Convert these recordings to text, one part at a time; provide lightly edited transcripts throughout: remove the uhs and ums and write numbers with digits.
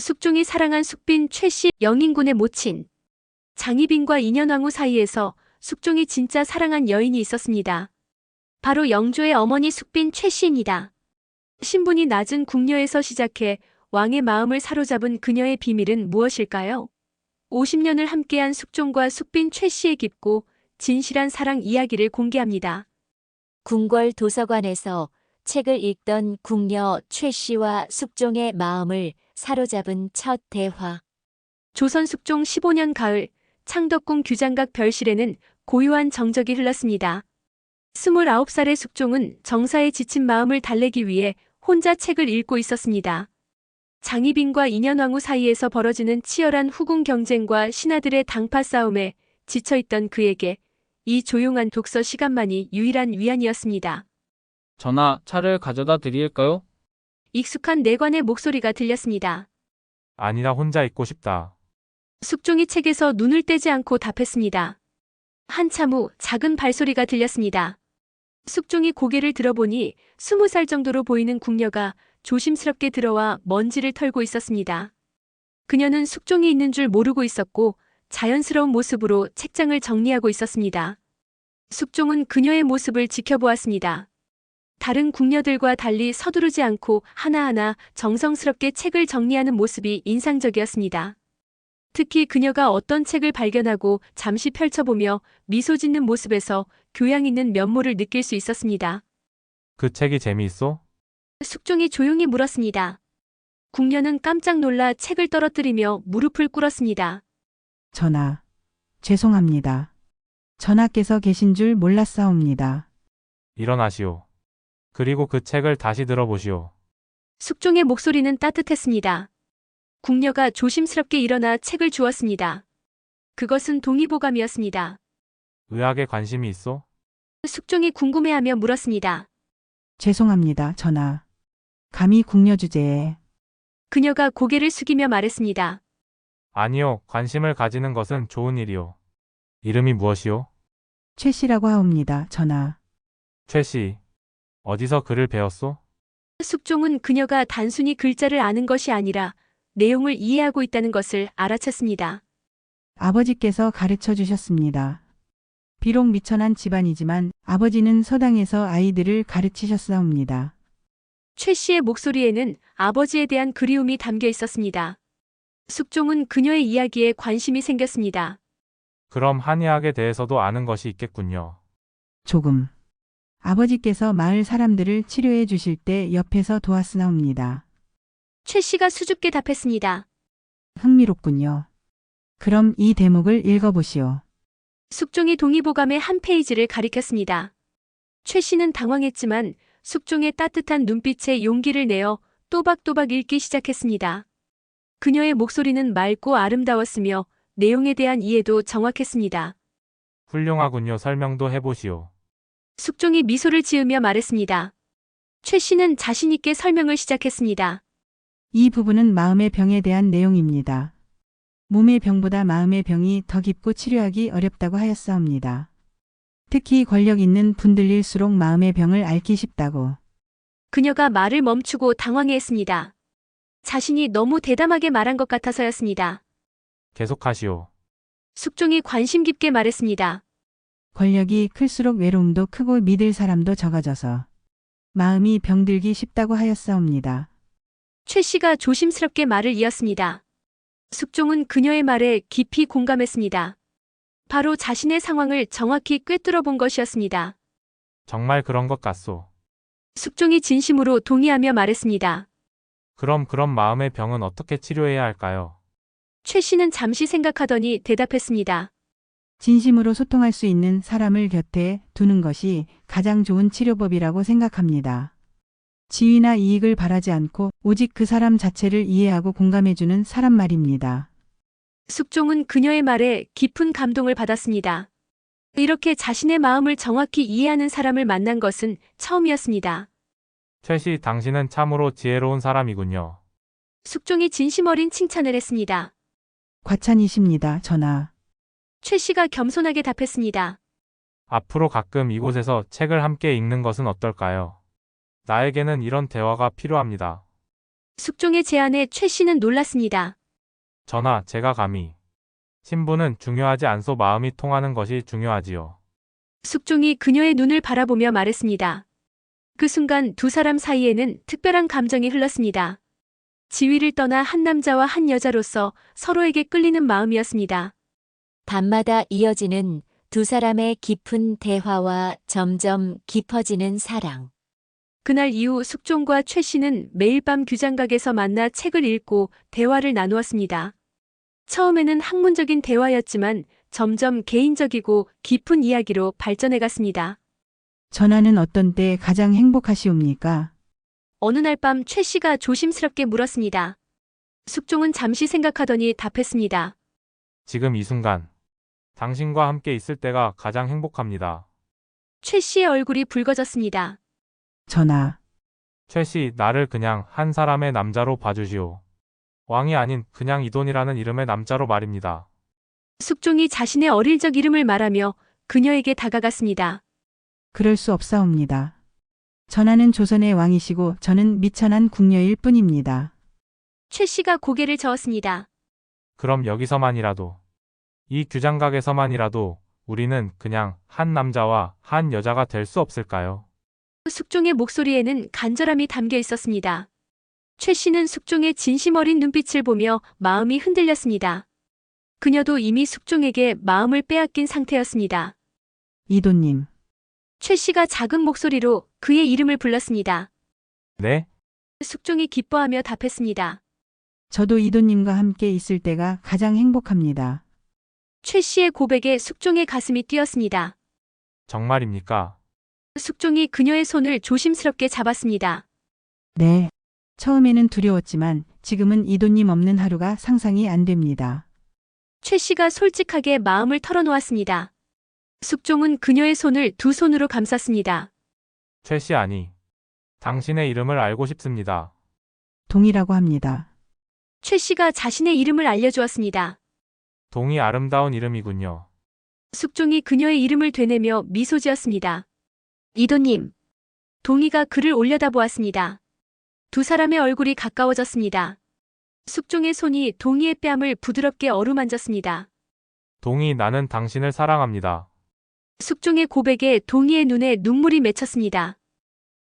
숙종이 사랑한 숙빈 최씨 영인군의 모친. 장희빈과 인현왕후 사이에서 숙종이 진짜 사랑한 여인이 있었습니다. 바로 영조의 어머니 숙빈 최씨입니다. 신분이 낮은 궁녀에서 시작해 왕의 마음을 사로잡은 그녀의 비밀은 무엇일까요? 50년을 함께한 숙종과 숙빈 최씨의 깊고 진실한 사랑 이야기를 공개합니다. 궁궐 도서관에서 책을 읽던 궁녀 최씨와 숙종의 마음을 사로잡은 첫 대화. 조선 숙종 15년 가을, 창덕궁 규장각 별실에는 고요한 정적이 흘렀습니다. 29살의 숙종은 정사에 지친 마음을 달래기 위해 혼자 책을 읽고 있었습니다. 장희빈과 인현왕후 사이에서 벌어지는 치열한 후궁 경쟁과 신하들의 당파 싸움에 지쳐있던 그에게 이 조용한 독서 시간만이 유일한 위안이었습니다. 전하, 차를 가져다 드릴까요? 익숙한 내관의 목소리가 들렸습니다. 아니라 혼자 있고 싶다. 숙종이 책에서 눈을 떼지 않고 답했습니다. 한참 후 작은 발소리가 들렸습니다. 숙종이 고개를 들어보니 20살 정도로 보이는 궁녀가 조심스럽게 들어와 먼지를 털고 있었습니다. 그녀는 숙종이 있는 줄 모르고 있었고 자연스러운 모습으로 책장을 정리하고 있었습니다. 숙종은 그녀의 모습을 지켜보았습니다. 다른 궁녀들과 달리 서두르지 않고 하나하나 정성스럽게 책을 정리하는 모습이 인상적이었습니다. 특히 그녀가 어떤 책을 발견하고 잠시 펼쳐보며 미소 짓는 모습에서 교양 있는 면모를 느낄 수 있었습니다. 그 책이 재미있어? 숙종이 조용히 물었습니다. 궁녀는 깜짝 놀라 책을 떨어뜨리며 무릎을 꿇었습니다. 전하, 죄송합니다. 전하께서 계신 줄 몰랐사옵니다. 일어나시오. 그리고 그 책을 다시 들어보시오. 숙종의 목소리는 따뜻했습니다. 궁녀가 조심스럽게 일어나 책을 주었습니다. 그것은 동의보감이었습니다. 의학에 관심이 있어? 숙종이 궁금해하며 물었습니다. 죄송합니다, 전하. 감히 궁녀 주제에. 그녀가 고개를 숙이며 말했습니다. 아니요, 관심을 가지는 것은 좋은 일이오. 이름이 무엇이오? 최 씨라고 하옵니다, 전하. 최 씨. 어디서 글을 배웠소? 숙종은 그녀가 단순히 글자를 아는 것이 아니라 내용을 이해하고 있다는 것을 알아챘습니다. 아버지께서 가르쳐 주셨습니다. 비록 미천한 집안이지만 아버지는 서당에서 아이들을 가르치셨사옵니다. 최 씨의 목소리에는 아버지에 대한 그리움이 담겨 있었습니다. 숙종은 그녀의 이야기에 관심이 생겼습니다. 그럼 한의학에 대해서도 아는 것이 있겠군요. 조금. 아버지께서 마을 사람들을 치료해 주실 때 옆에서 도왔으나옵니다. 최 씨가 수줍게 답했습니다. 흥미롭군요. 그럼 이 대목을 읽어보시오. 숙종이 동의보감의 한 페이지를 가리켰습니다. 최 씨는 당황했지만 숙종의 따뜻한 눈빛에 용기를 내어 또박또박 읽기 시작했습니다. 그녀의 목소리는 맑고 아름다웠으며 내용에 대한 이해도 정확했습니다. 훌륭하군요. 설명도 해보시오. 숙종이 미소를 지으며 말했습니다. 최 씨는 자신 있게 설명을 시작했습니다. 이 부분은 마음의 병에 대한 내용입니다. 몸의 병보다 마음의 병이 더 깊고 치료하기 어렵다고 하였사옵니다. 특히 권력 있는 분들일수록 마음의 병을 앓기 쉽다고. 그녀가 말을 멈추고 당황해했습니다. 자신이 너무 대담하게 말한 것 같아서였습니다. 계속하시오. 숙종이 관심 깊게 말했습니다. 권력이 클수록 외로움도 크고 믿을 사람도 적어져서 마음이 병들기 쉽다고 하였사옵니다. 최 씨가 조심스럽게 말을 이었습니다. 숙종은 그녀의 말에 깊이 공감했습니다. 바로 자신의 상황을 정확히 꿰뚫어 본 것이었습니다. 정말 그런 것 같소. 숙종이 진심으로 동의하며 말했습니다. 그럼 마음의 병은 어떻게 치료해야 할까요? 최 씨는 잠시 생각하더니 대답했습니다. 진심으로 소통할 수 있는 사람을 곁에 두는 것이 가장 좋은 치료법이라고 생각합니다. 지위나 이익을 바라지 않고 오직 그 사람 자체를 이해하고 공감해주는 사람 말입니다. 숙종은 그녀의 말에 깊은 감동을 받았습니다. 이렇게 자신의 마음을 정확히 이해하는 사람을 만난 것은 처음이었습니다. 최 씨, 당신은 참으로 지혜로운 사람이군요. 숙종이 진심 어린 칭찬을 했습니다. 과찬이십니다, 전하. 최 씨가 겸손하게 답했습니다. 앞으로 가끔 이곳에서 책을 함께 읽는 것은 어떨까요? 나에게는 이런 대화가 필요합니다. 숙종의 제안에 최 씨는 놀랐습니다. 전하, 제가 감히. 신분은 중요하지 않소 마음이 통하는 것이 중요하지요. 숙종이 그녀의 눈을 바라보며 말했습니다. 그 순간 두 사람 사이에는 특별한 감정이 흘렀습니다. 지위를 떠나 한 남자와 한 여자로서 서로에게 끌리는 마음이었습니다. 밤마다 이어지는 두 사람의 깊은 대화와 점점 깊어지는 사랑. 그날 이후 숙종과 최 씨는 매일 밤 규장각에서 만나 책을 읽고 대화를 나누었습니다. 처음에는 학문적인 대화였지만 점점 개인적이고 깊은 이야기로 발전해 갔습니다. 전하는 어떤 때 가장 행복하시옵니까? 어느 날 밤 최 씨가 조심스럽게 물었습니다. 숙종은 잠시 생각하더니 답했습니다. 지금 이 순간. 당신과 함께 있을 때가 가장 행복합니다. 최 씨의 얼굴이 붉어졌습니다. 전하, 최 씨, 나를 그냥 한 사람의 남자로 봐주시오. 왕이 아닌 그냥 이돈이라는 이름의 남자로 말입니다. 숙종이 자신의 어릴 적 이름을 말하며 그녀에게 다가갔습니다. 그럴 수 없사옵니다. 전하는 조선의 왕이시고 저는 미천한 궁녀일 뿐입니다. 최 씨가 고개를 저었습니다. 그럼 여기서만이라도, 이 규장각에서만이라도 우리는 그냥 한 남자와 한 여자가 될 수 없을까요? 숙종의 목소리에는 간절함이 담겨 있었습니다. 최 씨는 숙종의 진심 어린 눈빛을 보며 마음이 흔들렸습니다. 그녀도 이미 숙종에게 마음을 빼앗긴 상태였습니다. 이도님, 최 씨가 작은 목소리로 그의 이름을 불렀습니다. 네? 숙종이 기뻐하며 답했습니다. 저도 이도님과 함께 있을 때가 가장 행복합니다. 최 씨의 고백에 숙종의 가슴이 뛰었습니다. 정말입니까? 숙종이 그녀의 손을 조심스럽게 잡았습니다. 네. 처음에는 두려웠지만 지금은 이도님 없는 하루가 상상이 안 됩니다. 최 씨가 솔직하게 마음을 털어놓았습니다. 숙종은 그녀의 손을 두 손으로 감쌌습니다. 최 씨 아니. 당신의 이름을 알고 싶습니다. 동이라고 합니다. 최 씨가 자신의 이름을 알려주었습니다. 동이 아름다운 이름이군요. 숙종이 그녀의 이름을 되뇌며 미소 지었습니다. 이도님. 동이가 그를 올려다보았습니다. 두 사람의 얼굴이 가까워졌습니다. 숙종의 손이 동이의 뺨을 부드럽게 어루만졌습니다. 동이, 나는 당신을 사랑합니다. 숙종의 고백에 동이의 눈에 눈물이 맺혔습니다.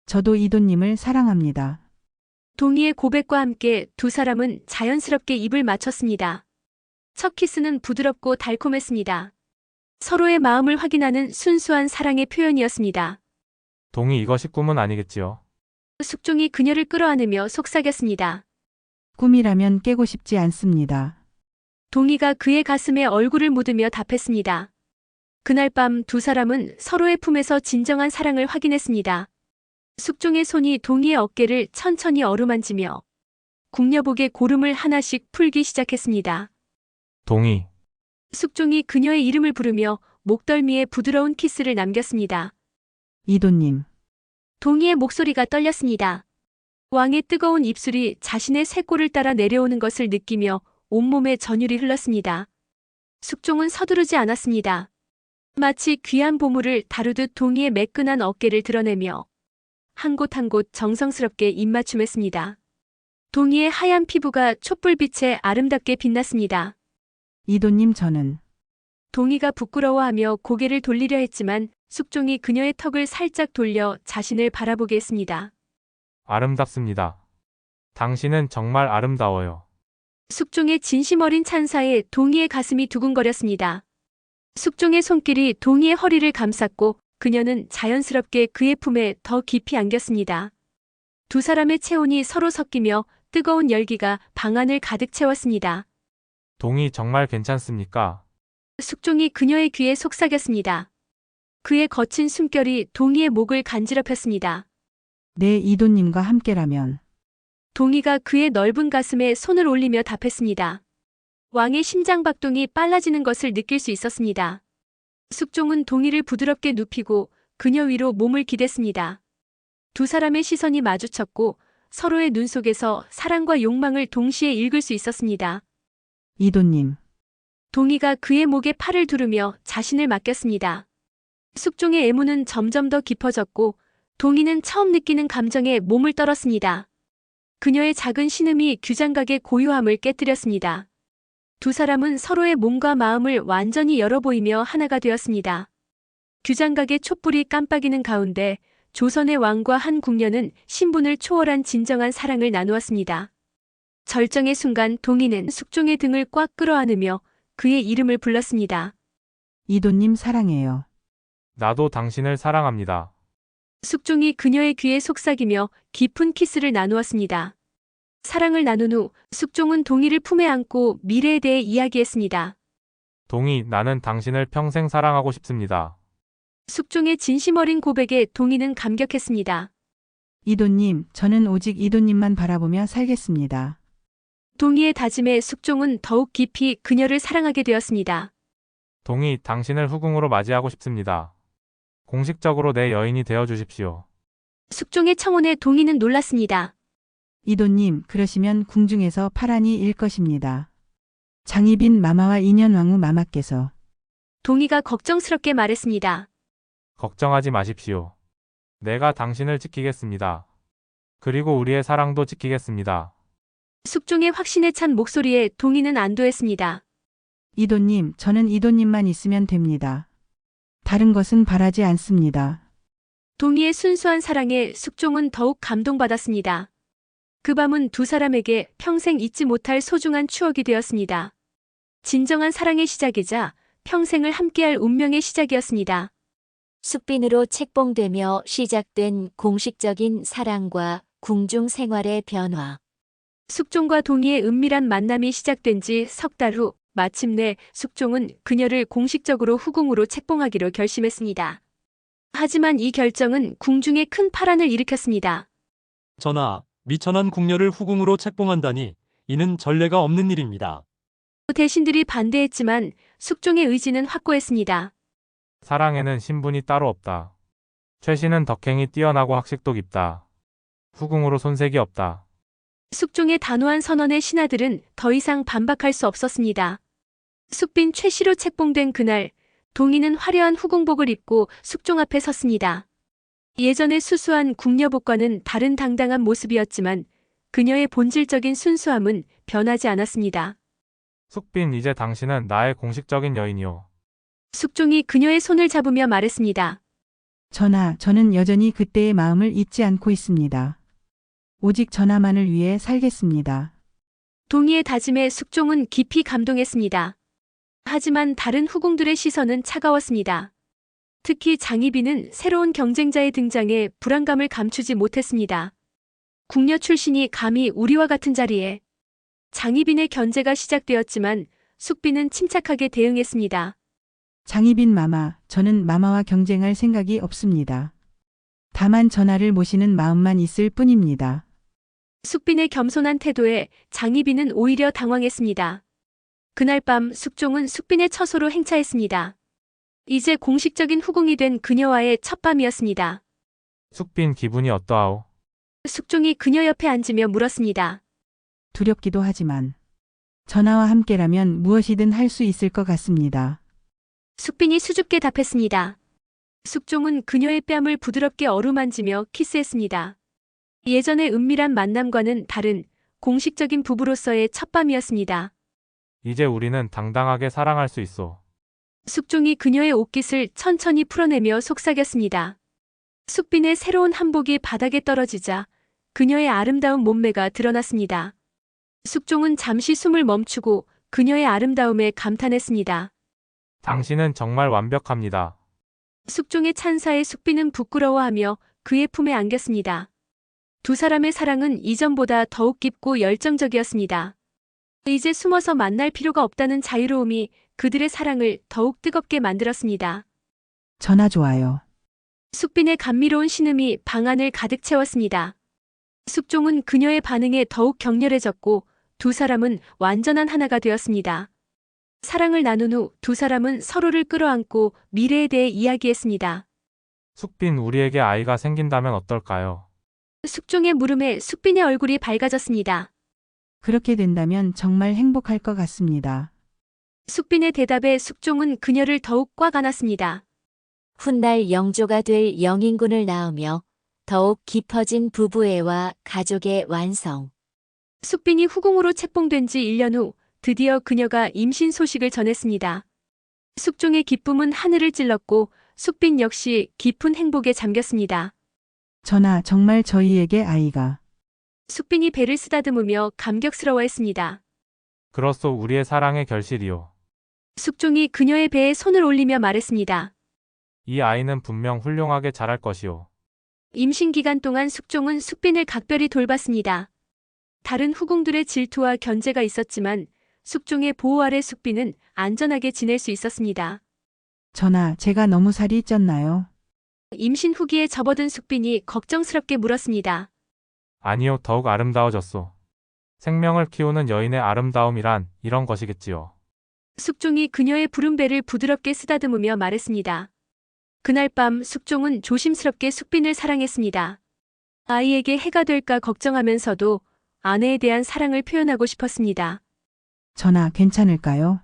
저도 이도님을 사랑합니다. 동이의 고백과 함께 두 사람은 자연스럽게 입을 맞췄습니다. 첫 키스는 부드럽고 달콤했습니다. 서로의 마음을 확인하는 순수한 사랑의 표현이었습니다. 동이, 이것이 꿈은 아니겠지요? 숙종이 그녀를 끌어안으며 속삭였습니다. 꿈이라면 깨고 싶지 않습니다. 동이가 그의 가슴에 얼굴을 묻으며 답했습니다. 그날 밤 두 사람은 서로의 품에서 진정한 사랑을 확인했습니다. 숙종의 손이 동이의 어깨를 천천히 어루만지며 궁녀복의 고름을 하나씩 풀기 시작했습니다. 동이, 숙종이 그녀의 이름을 부르며 목덜미에 부드러운 키스를 남겼습니다. 이도님, 동이의 목소리가 떨렸습니다. 왕의 뜨거운 입술이 자신의 쇄골을 따라 내려오는 것을 느끼며 온몸에 전율이 흘렀습니다. 숙종은 서두르지 않았습니다. 마치 귀한 보물을 다루듯 동이의 매끈한 어깨를 드러내며 한 곳 한 곳 정성스럽게 입맞춤했습니다. 동이의 하얀 피부가 촛불빛에 아름답게 빛났습니다. 이도님 저는 동이가 부끄러워하며 고개를 돌리려 했지만 숙종이 그녀의 턱을 살짝 돌려 자신을 바라보게 했습니다. 아름답습니다. 당신은 정말 아름다워요. 숙종의 진심 어린 찬사에 동이의 가슴이 두근거렸습니다. 숙종의 손길이 동이의 허리를 감쌌고 그녀는 자연스럽게 그의 품에 더 깊이 안겼습니다. 두 사람의 체온이 서로 섞이며 뜨거운 열기가 방 안을 가득 채웠습니다. 동이, 정말 괜찮습니까? 숙종이 그녀의 귀에 속삭였습니다. 그의 거친 숨결이 동이의 목을 간지럽혔습니다. 내 이도님과 함께라면 동이가 그의 넓은 가슴에 손을 올리며 답했습니다. 왕의 심장박동이 빨라지는 것을 느낄 수 있었습니다. 숙종은 동이를 부드럽게 눕히고 그녀 위로 몸을 기댔습니다. 두 사람의 시선이 마주쳤고 서로의 눈 속에서 사랑과 욕망을 동시에 읽을 수 있었습니다. 이도님, 동이가 그의 목에 팔을 두르며 자신을 맡겼습니다. 숙종의 애무는 점점 더 깊어졌고 동이는 처음 느끼는 감정에 몸을 떨었습니다. 그녀의 작은 신음이 규장각의 고요함을 깨뜨렸습니다. 두 사람은 서로의 몸과 마음을 완전히 열어 보이며 하나가 되었습니다. 규장각의 촛불이 깜빡이는 가운데 조선의 왕과 한 궁녀는 신분을 초월한 진정한 사랑을 나누었습니다. 절정의 순간 동희는 숙종의 등을 꽉 끌어안으며 그의 이름을 불렀습니다. 이도님 사랑해요. 나도 당신을 사랑합니다. 숙종이 그녀의 귀에 속삭이며 깊은 키스를 나누었습니다. 사랑을 나눈 후 숙종은 동희를 품에 안고 미래에 대해 이야기했습니다. 동희, 나는 당신을 평생 사랑하고 싶습니다. 숙종의 진심 어린 고백에 동희는 감격했습니다. 이도님, 저는 오직 이도님만 바라보며 살겠습니다. 동희의 다짐에 숙종은 더욱 깊이 그녀를 사랑하게 되었습니다. 동희, 당신을 후궁으로 맞이하고 싶습니다. 공식적으로 내 여인이 되어 주십시오. 숙종의 청혼에 동희는 놀랐습니다. 이도님, 그러시면 궁중에서 파란이 일 것입니다. 장희빈 마마와 인현왕후 마마께서 동희가 걱정스럽게 말했습니다. 걱정하지 마십시오. 내가 당신을 지키겠습니다. 그리고 우리의 사랑도 지키겠습니다. 숙종의 확신에 찬 목소리에 동희는 안도했습니다. 이도님, 저는 이도님만 있으면 됩니다. 다른 것은 바라지 않습니다. 동희의 순수한 사랑에 숙종은 더욱 감동받았습니다. 그 밤은 두 사람에게 평생 잊지 못할 소중한 추억이 되었습니다. 진정한 사랑의 시작이자 평생을 함께할 운명의 시작이었습니다. 숙빈으로 책봉되며 시작된 공식적인 사랑과 궁중 생활의 변화. 숙종과 동희의 은밀한 만남이 시작된 지 석 달 후 마침내 숙종은 그녀를 공식적으로 후궁으로 책봉하기로 결심했습니다. 하지만 이 결정은 궁중에 큰 파란을 일으켰습니다. 전하, 미천한 궁녀를 후궁으로 책봉한다니 이는 전례가 없는 일입니다. 대신들이 반대했지만 숙종의 의지는 확고했습니다. 사랑에는 신분이 따로 없다. 최씨는 덕행이 뛰어나고 학식도 깊다. 후궁으로 손색이 없다. 숙종의 단호한 선언에 신하들은 더 이상 반박할 수 없었습니다. 숙빈 최씨로 책봉된 그날, 동희는 화려한 후궁복을 입고 숙종 앞에 섰습니다. 예전의 수수한 궁녀복과는 다른 당당한 모습이었지만 그녀의 본질적인 순수함은 변하지 않았습니다. 숙빈, 이제 당신은 나의 공식적인 여인이오. 숙종이 그녀의 손을 잡으며 말했습니다. 전하, 저는 여전히 그때의 마음을 잊지 않고 있습니다. 오직 전하만을 위해 살겠습니다. 동희의 다짐에 숙종은 깊이 감동했습니다. 하지만 다른 후궁들의 시선은 차가웠습니다. 특히 장희빈은 새로운 경쟁자의 등장에 불안감을 감추지 못했습니다. 궁녀 출신이 감히 우리와 같은 자리에. 장희빈의 견제가 시작되었지만 숙빈은 침착하게 대응했습니다. 장희빈 마마, 저는 마마와 경쟁할 생각이 없습니다. 다만 전하를 모시는 마음만 있을 뿐입니다. 숙빈의 겸손한 태도에 장희빈은 오히려 당황했습니다. 그날 밤 숙종은 숙빈의 처소로 행차했습니다. 이제 공식적인 후궁이 된 그녀와의 첫 밤이었습니다. 숙빈, 기분이 어떠하오? 숙종이 그녀 옆에 앉으며 물었습니다. 두렵기도 하지만 전하와 함께라면 무엇이든 할 수 있을 것 같습니다. 숙빈이 수줍게 답했습니다. 숙종은 그녀의 뺨을 부드럽게 어루만지며 키스했습니다. 예전의 은밀한 만남과는 다른 공식적인 부부로서의 첫 밤이었습니다. 이제 우리는 당당하게 사랑할 수 있어. 숙종이 그녀의 옷깃을 천천히 풀어내며 속삭였습니다. 숙빈의 새로운 한복이 바닥에 떨어지자 그녀의 아름다운 몸매가 드러났습니다. 숙종은 잠시 숨을 멈추고 그녀의 아름다움에 감탄했습니다. 당신은 정말 완벽합니다. 숙종의 찬사에 숙빈은 부끄러워하며 그의 품에 안겼습니다. 두 사람의 사랑은 이전보다 더욱 깊고 열정적이었습니다. 이제 숨어서 만날 필요가 없다는 자유로움이 그들의 사랑을 더욱 뜨겁게 만들었습니다. 전하 좋아요. 숙빈의 감미로운 신음이 방 안을 가득 채웠습니다. 숙종은 그녀의 반응에 더욱 격렬해졌고 두 사람은 완전한 하나가 되었습니다. 사랑을 나눈 후 두 사람은 서로를 끌어안고 미래에 대해 이야기했습니다. 숙빈, 우리에게 아이가 생긴다면 어떨까요? 숙종의 물음에 숙빈의 얼굴이 밝아졌습니다. 그렇게 된다면 정말 행복할 것 같습니다. 숙빈의 대답에 숙종은 그녀를 더욱 꽉 안았습니다. 훗날 영조가 될 영인군을 낳으며 더욱 깊어진 부부애와 가족의 완성. 숙빈이 후궁으로 책봉된 지 1년 후 드디어 그녀가 임신 소식을 전했습니다. 숙종의 기쁨은 하늘을 찔렀고 숙빈 역시 깊은 행복에 잠겼습니다. 전하, 정말 저희에게 아이가. 숙빈이 배를 쓰다듬으며 감격스러워했습니다. 그렇소 우리의 사랑의 결실이요. 숙종이 그녀의 배에 손을 올리며 말했습니다. 이 아이는 분명 훌륭하게 자랄 것이요. 임신 기간 동안 숙종은 숙빈을 각별히 돌봤습니다. 다른 후궁들의 질투와 견제가 있었지만 숙종의 보호 아래 숙빈은 안전하게 지낼 수 있었습니다. 전하, 제가 너무 살이 쪘나요? 임신 후기에 접어든 숙빈이 걱정스럽게 물었습니다. 아니요, 더욱 아름다워졌소. 생명을 키우는 여인의 아름다움이란 이런 것이겠지요. 숙종이 그녀의 푸른 배를 부드럽게 쓰다듬으며 말했습니다. 그날 밤 숙종은 조심스럽게 숙빈을 사랑했습니다. 아이에게 해가 될까 걱정하면서도 아내에 대한 사랑을 표현하고 싶었습니다. 전하, 괜찮을까요?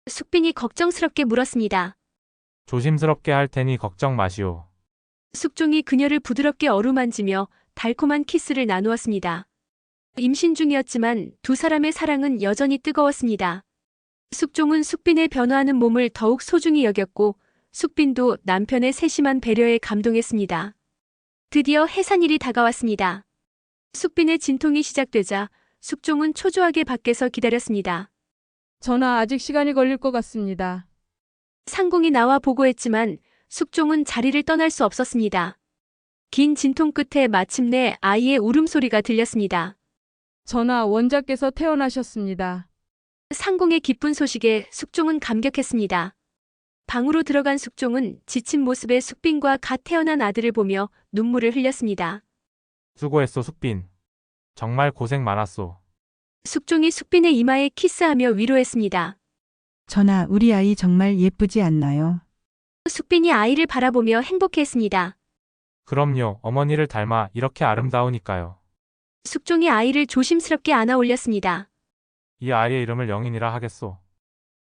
숙빈이 걱정스럽게 물었습니다. 조심스럽게 할 테니 걱정 마시오. 숙종이 그녀를 부드럽게 어루만지며 달콤한 키스를 나누었습니다. 임신 중이었지만 두 사람의 사랑은 여전히 뜨거웠습니다. 숙종은 숙빈의 변화하는 몸을 더욱 소중히 여겼고 숙빈도 남편의 세심한 배려에 감동했습니다. 드디어 해산일이 다가왔습니다. 숙빈의 진통이 시작되자 숙종은 초조하게 밖에서 기다렸습니다. 전하, 아직 시간이 걸릴 것 같습니다. 상궁이 나와 보고했지만 숙종은 자리를 떠날 수 없었습니다. 긴 진통 끝에 마침내 아이의 울음소리가 들렸습니다. 전하, 원자께서 태어나셨습니다. 상궁의 기쁜 소식에 숙종은 감격했습니다. 방으로 들어간 숙종은 지친 모습의 숙빈과 갓 태어난 아들을 보며 눈물을 흘렸습니다. 수고했소 숙빈. 정말 고생 많았소. 숙종이 숙빈의 이마에 키스하며 위로했습니다. 전하, 우리 아이 정말 예쁘지 않나요? 숙빈이 아이를 바라보며 행복해했습니다. 그럼요, 어머니를 닮아 이렇게 아름다우니까요. 숙종이 아이를 조심스럽게 안아 올렸습니다. 이 아이의 이름을 영인이라 하겠소.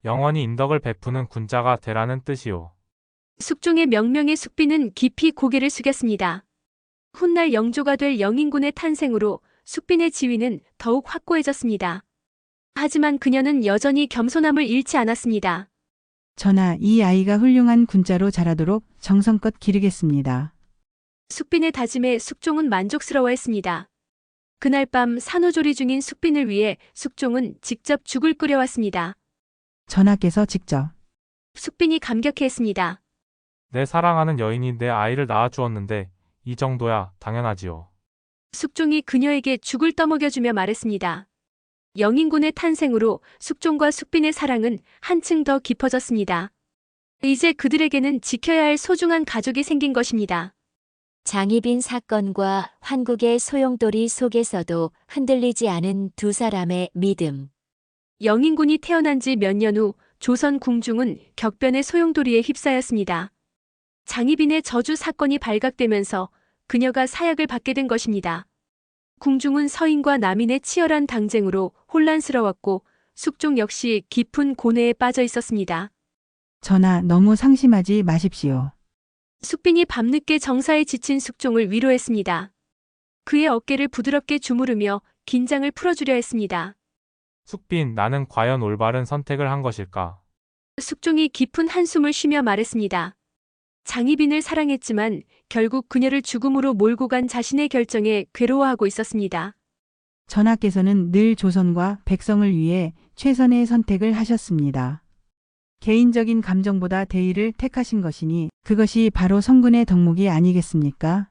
영원히 인덕을 베푸는 군자가 되라는 뜻이오. 숙종의 명명에 숙빈은 깊이 고개를 숙였습니다. 훗날 영조가 될 영인군의 탄생으로 숙빈의 지위는 더욱 확고해졌습니다. 하지만 그녀는 여전히 겸손함을 잃지 않았습니다. 전하, 이 아이가 훌륭한 군자로 자라도록 정성껏 기르겠습니다. 숙빈의 다짐에 숙종은 만족스러워했습니다. 그날 밤 산후조리 중인 숙빈을 위해 숙종은 직접 죽을 끓여왔습니다. 전하께서 직접. 숙빈이 감격해했습니다. 내 사랑하는 여인이 내 아이를 낳아 주었는데 이 정도야 당연하지요. 숙종이 그녀에게 죽을 떠먹여주며 말했습니다. 영인군의 탄생으로 숙종과 숙빈의 사랑은 한층 더 깊어졌습니다. 이제 그들에게는 지켜야 할 소중한 가족이 생긴 것입니다. 장희빈 사건과 환국의 소용돌이 속에서도 흔들리지 않은 두 사람의 믿음. 영인군이 태어난 지 몇 년 후 조선 궁중은 격변의 소용돌이에 휩싸였습니다. 장희빈의 저주 사건이 발각되면서 그녀가 사약을 받게 된 것입니다. 궁중은 서인과 남인의 치열한 당쟁으로 혼란스러웠고 숙종 역시 깊은 고뇌에 빠져 있었습니다. 전하, 너무 상심하지 마십시오. 숙빈이 밤늦게 정사에 지친 숙종을 위로했습니다. 그의 어깨를 부드럽게 주무르며 긴장을 풀어주려 했습니다. 숙빈, 나는 과연 올바른 선택을 한 것일까? 숙종이 깊은 한숨을 쉬며 말했습니다. 장희빈을 사랑했지만 결국 그녀를 죽음으로 몰고 간 자신의 결정에 괴로워하고 있었습니다. 전하께서는 늘 조선과 백성을 위해 최선의 선택을 하셨습니다. 개인적인 감정보다 대의를 택하신 것이니 그것이 바로 성군의 덕목이 아니겠습니까?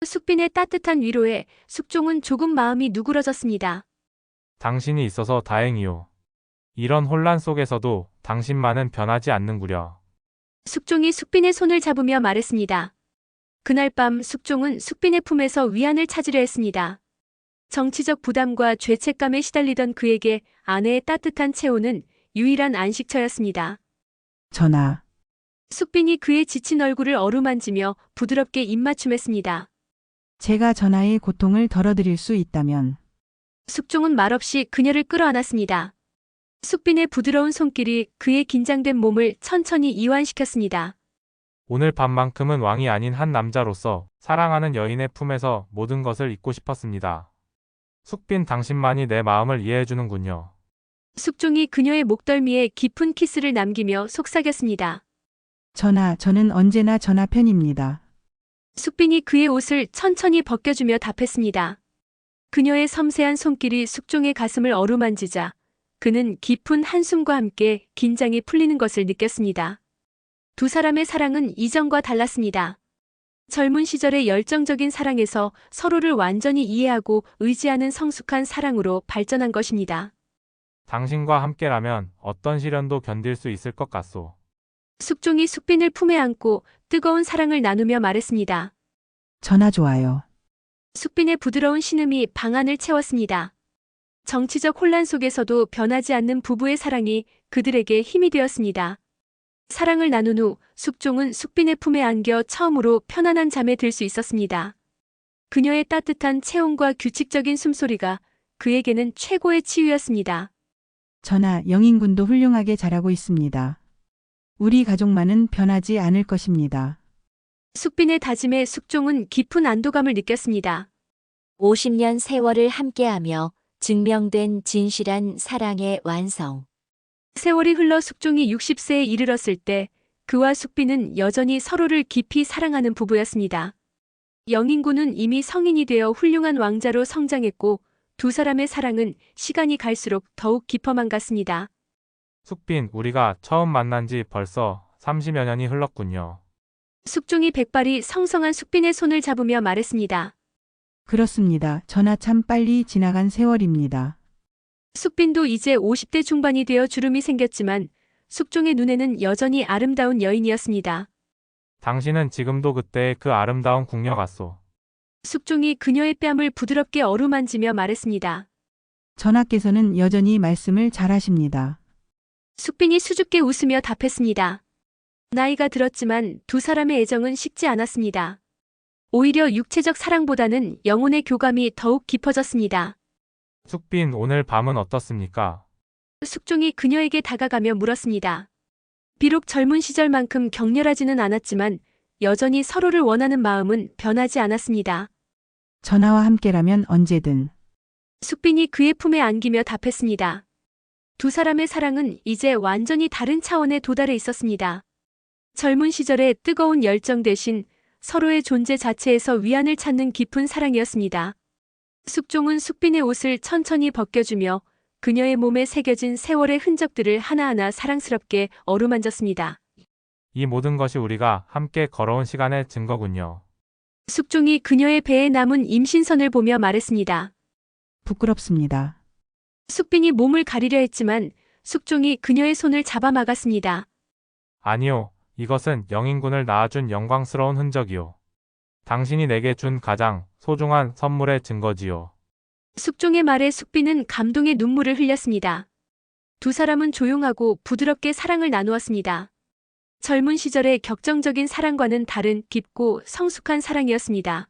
숙빈의 따뜻한 위로에 숙종은 조금 마음이 누그러졌습니다. 당신이 있어서 다행이요. 이런 혼란 속에서도 당신만은 변하지 않는구려. 숙종이 숙빈의 손을 잡으며 말했습니다. 그날 밤 숙종은 숙빈의 품에서 위안을 찾으려 했습니다. 정치적 부담과 죄책감에 시달리던 그에게 아내의 따뜻한 체온은 유일한 안식처였습니다. 전하, 숙빈이 그의 지친 얼굴을 어루만지며 부드럽게 입맞춤했습니다. 제가 전하의 고통을 덜어드릴 수 있다면 숙종은 말없이 그녀를 끌어안았습니다. 숙빈의 부드러운 손길이 그의 긴장된 몸을 천천히 이완시켰습니다. 오늘 밤만큼은 왕이 아닌 한 남자로서 사랑하는 여인의 품에서 모든 것을 잊고 싶었습니다. 숙빈 당신만이 내 마음을 이해해주는군요. 숙종이 그녀의 목덜미에 깊은 키스를 남기며 속삭였습니다. 저는 언제나 전하 편입니다. 숙빈이 그의 옷을 천천히 벗겨주며 답했습니다. 그녀의 섬세한 손길이 숙종의 가슴을 어루만지자 그는 깊은 한숨과 함께 긴장이 풀리는 것을 느꼈습니다. 두 사람의 사랑은 이전과 달랐습니다. 젊은 시절의 열정적인 사랑에서 서로를 완전히 이해하고 의지하는 성숙한 사랑으로 발전한 것입니다. 당신과 함께라면 어떤 시련도 견딜 수 있을 것 같소. 숙종이 숙빈을 품에 안고 뜨거운 사랑을 나누며 말했습니다. 전하 좋아요. 숙빈의 부드러운 신음이 방 안을 채웠습니다. 정치적 혼란 속에서도 변하지 않는 부부의 사랑이 그들에게 힘이 되었습니다. 사랑을 나눈 후 숙종은 숙빈의 품에 안겨 처음으로 편안한 잠에 들 수 있었습니다. 그녀의 따뜻한 체온과 규칙적인 숨소리가 그에게는 최고의 치유였습니다. 전하, 영인군도 훌륭하게 자라고 있습니다. 우리 가족만은 변하지 않을 것입니다. 숙빈의 다짐에 숙종은 깊은 안도감을 느꼈습니다. 50년 세월을 함께하며 증명된 진실한 사랑의 완성. 세월이 흘러 숙종이 60세에 이르렀을 때 그와 숙빈은 여전히 서로를 깊이 사랑하는 부부였습니다. 영인군은 이미 성인이 되어 훌륭한 왕자로 성장했고 두 사람의 사랑은 시간이 갈수록 더욱 깊어만 갔습니다. 숙빈, 우리가 처음 만난 지 벌써 30여 년이 흘렀군요. 숙종이 백발이 성성한 숙빈의 손을 잡으며 말했습니다. 그렇습니다. 전하 참 빨리 지나간 세월입니다. 숙빈도 이제 50대 중반이 되어 주름이 생겼지만 숙종의 눈에는 여전히 아름다운 여인이었습니다. 당신은 지금도 그때의 그 아름다운 궁녀 같소. 숙종이 그녀의 뺨을 부드럽게 어루만지며 말했습니다. 전하께서는 여전히 말씀을 잘하십니다. 숙빈이 수줍게 웃으며 답했습니다. 나이가 들었지만 두 사람의 애정은 식지 않았습니다. 오히려 육체적 사랑보다는 영혼의 교감이 더욱 깊어졌습니다. 숙빈, 오늘 밤은 어떻습니까? 숙종이 그녀에게 다가가며 물었습니다. 비록 젊은 시절만큼 격렬하지는 않았지만 여전히 서로를 원하는 마음은 변하지 않았습니다. 전하와 함께라면 언제든. 숙빈이 그의 품에 안기며 답했습니다. 두 사람의 사랑은 이제 완전히 다른 차원에 도달해 있었습니다. 젊은 시절의 뜨거운 열정 대신 서로의 존재 자체에서 위안을 찾는 깊은 사랑이었습니다. 숙종은 숙빈의 옷을 천천히 벗겨주며 그녀의 몸에 새겨진 세월의 흔적들을 하나하나 사랑스럽게 어루만졌습니다. 이 모든 것이 우리가 함께 걸어온 시간의 증거군요. 숙종이 그녀의 배에 남은 임신선을 보며 말했습니다. 부끄럽습니다. 숙빈이 몸을 가리려 했지만 숙종이 그녀의 손을 잡아 막았습니다. 아니요, 이것은 영인군을 낳아준 영광스러운 흔적이요. 당신이 내게 준 가장 소중한 선물의 증거지요. 숙종의 말에 숙빈은 감동의 눈물을 흘렸습니다. 두 사람은 조용하고 부드럽게 사랑을 나누었습니다. 젊은 시절의 격정적인 사랑과는 다른 깊고 성숙한 사랑이었습니다.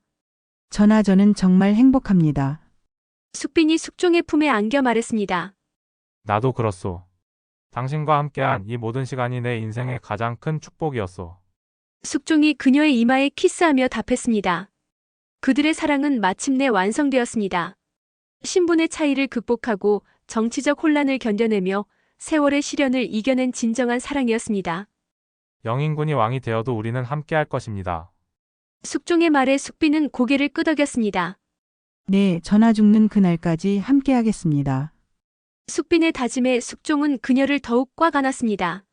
전하, 저는 정말 행복합니다. 숙빈이 숙종의 품에 안겨 말했습니다. 나도 그렇소. 당신과 함께한 이 모든 시간이 내 인생의 가장 큰 축복이었소. 숙종이 그녀의 이마에 키스하며 답했습니다. 그들의 사랑은 마침내 완성되었습니다. 신분의 차이를 극복하고 정치적 혼란을 견뎌내며 세월의 시련을 이겨낸 진정한 사랑이었습니다. 영인군이 왕이 되어도 우리는 함께할 것입니다. 숙종의 말에 숙빈은 고개를 끄덕였습니다. 네, 전하 죽는 그날까지 함께하겠습니다. 숙빈의 다짐에 숙종은 그녀를 더욱 꽉 안았습니다.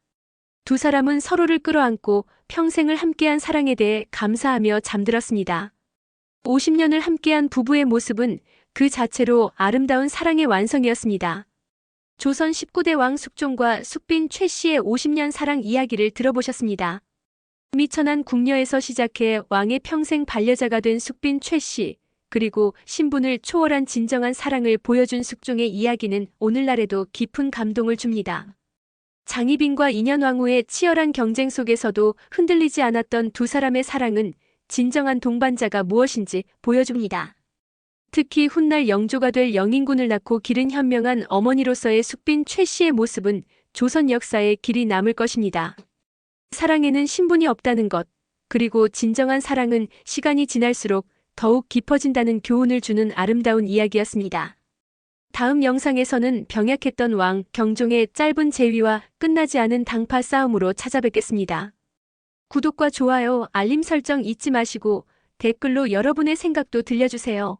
두 사람은 서로를 끌어안고 평생을 함께한 사랑에 대해 감사하며 잠들었습니다. 50년을 함께한 부부의 모습은 그 자체로 아름다운 사랑의 완성이었습니다. 조선 19대 왕 숙종과 숙빈 최 씨의 50년 사랑 이야기를 들어보셨습니다. 미천한 궁녀에서 시작해 왕의 평생 반려자가 된 숙빈 최 씨, 그리고 신분을 초월한 진정한 사랑을 보여준 숙종의 이야기는 오늘날에도 깊은 감동을 줍니다. 장희빈과 인현왕후의 치열한 경쟁 속에서도 흔들리지 않았던 두 사람의 사랑은 진정한 동반자가 무엇인지 보여줍니다. 특히 훗날 영조가 될 영인군을 낳고 기른 현명한 어머니로서의 숙빈 최 씨의 모습은 조선 역사에 길이 남을 것입니다. 사랑에는 신분이 없다는 것, 그리고 진정한 사랑은 시간이 지날수록 더욱 깊어진다는 교훈을 주는 아름다운 이야기였습니다. 다음 영상에서는 병약했던 왕 경종의 짧은 재위와 끝나지 않은 당파 싸움으로 찾아뵙겠습니다. 구독과 좋아요, 알림 설정 잊지 마시고 댓글로 여러분의 생각도 들려주세요.